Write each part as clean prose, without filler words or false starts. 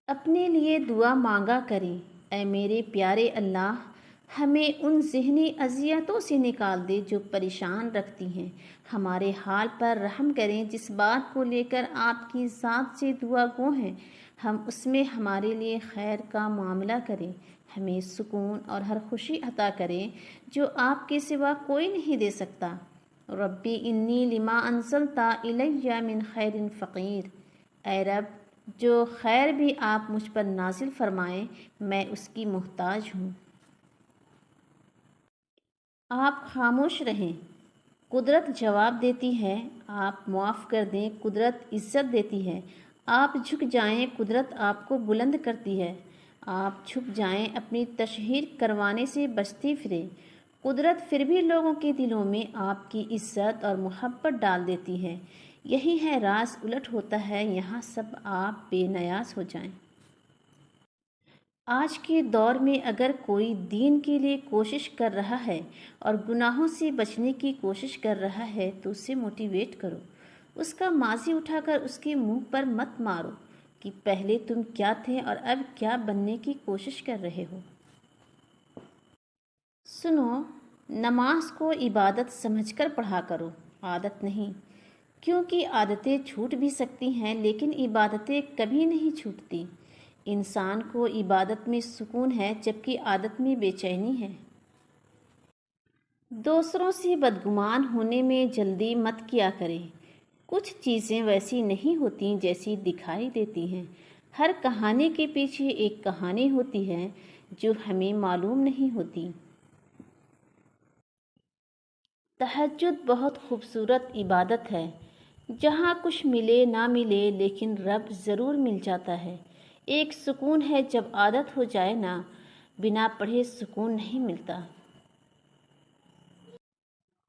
اپنے لیے دعا مانگا کریں۔ اے میرے پیارے اللہ، ہمیں ان ذہنی اذیتوں سے نکال دے جو پریشان رکھتی ہیں۔ ہمارے حال پر رحم کریں۔ جس بات کو لے کر آپ کی ذات سے دعا گو ہیں، ہم اس میں ہمارے لیے خیر کا معاملہ کریں۔ ہمیں سکون اور ہر خوشی عطا کریں جو آپ کے سوا کوئی نہیں دے سکتا۔ ربی انی لما انزلت الی من خیر فقیر۔ اے رب، جو خیر بھی آپ مجھ پر نازل فرمائیں، میں اس کی محتاج ہوں۔ آپ خاموش رہیں، قدرت جواب دیتی ہے۔ آپ معاف کر دیں، قدرت عزت دیتی ہے۔ آپ جھک جائیں، قدرت آپ کو بلند کرتی ہے۔ آپ چھپ جائیں، اپنی تشہیر کروانے سے بچتی پھریں۔ قدرت پھر بھی لوگوں کے دلوں میں آپ کی عزت اور محبت ڈال دیتی ہے۔ یہی ہے راز الٹ ہوتا ہے، یہاں سب آپ بے نیاز ہو جائیں۔ آج کے دور میں اگر کوئی دین کے لیے کوشش کر رہا ہے اور گناہوں سے بچنے کی کوشش کر رہا ہے تو اسے موٹیویٹ کرو۔ اس کا ماضی اٹھا کر اس کے منہ پر مت مارو کہ پہلے تم کیا تھے اور اب کیا بننے کی کوشش کر رہے ہو۔ سنو، نماز کو عبادت سمجھ کر پڑھا کرو، عادت نہیں، کیونکہ عادتیں چھوٹ بھی سکتی ہیں لیکن عبادتیں کبھی نہیں چھوٹتی۔ انسان کو عبادت میں سکون ہے جبکہ عادت میں بے چینی ہے۔ دوسروں سے بدگمان ہونے میں جلدی مت کیا کریں۔ کچھ چیزیں ویسی نہیں ہوتی جیسی دکھائی دیتی ہیں۔ ہر کہانی کے پیچھے ایک کہانی ہوتی ہے جو ہمیں معلوم نہیں ہوتی۔ تہجد بہت خوبصورت عبادت ہے، جہاں کچھ ملے نہ ملے لیکن رب ضرور مل جاتا ہے۔ ایک سکون ہے جب عادت ہو جائے نا، بنا پڑھے سکون نہیں ملتا۔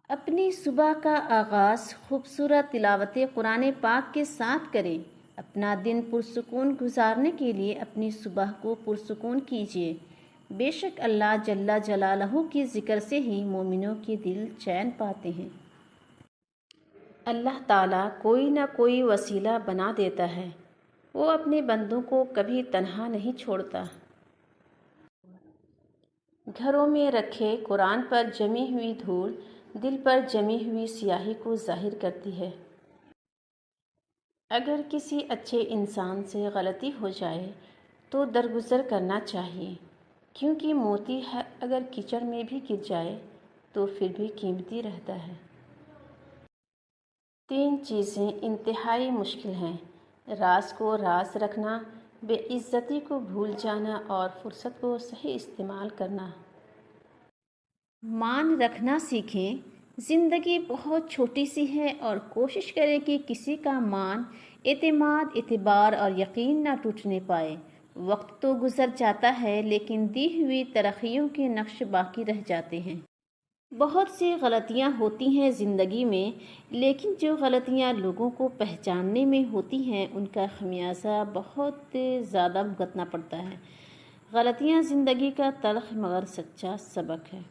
اپنی صبح کا آغاز خوبصورت تلاوت قرآن پاک کے ساتھ کریں۔ اپنا دن پرسکون گزارنے کے لیے اپنی صبح کو پرسکون کیجیے۔ بے شک اللہ جل جلالہ کے ذکر سے ہی مومنوں کے دل چین پاتے ہیں۔ اللہ تعالیٰ کوئی نہ کوئی وسیلہ بنا دیتا ہے، وہ اپنے بندوں کو کبھی تنہا نہیں چھوڑتا۔ گھروں میں رکھے قرآن پر جمی ہوئی دھول دل پر جمی ہوئی سیاہی کو ظاہر کرتی ہے۔ اگر کسی اچھے انسان سے غلطی ہو جائے تو درگزر کرنا چاہیے، کیونکہ موتی اگر کیچڑ میں بھی گر جائے تو پھر بھی قیمتی رہتا ہے۔ 3 چیزیں انتہائی مشکل ہیں: راز کو راز رکھنا، بے عزتی کو بھول جانا اور فرصت کو صحیح استعمال کرنا۔ مان رکھنا سیکھیں۔ زندگی بہت چھوٹی سی ہے اور کوشش کریں کہ کسی کا مان، اعتماد، اعتبار اور یقین نہ ٹوٹنے پائے۔ وقت تو گزر جاتا ہے لیکن دی ہوئی ترقیوں کے نقش باقی رہ جاتے ہیں۔ بہت سی غلطیاں ہوتی ہیں زندگی میں، لیکن جو غلطیاں لوگوں کو پہچاننے میں ہوتی ہیں ان کا خمیازہ بہت زیادہ بھگتنا پڑتا ہے۔ غلطیاں زندگی کا تلخ مگر سچا سبق ہے۔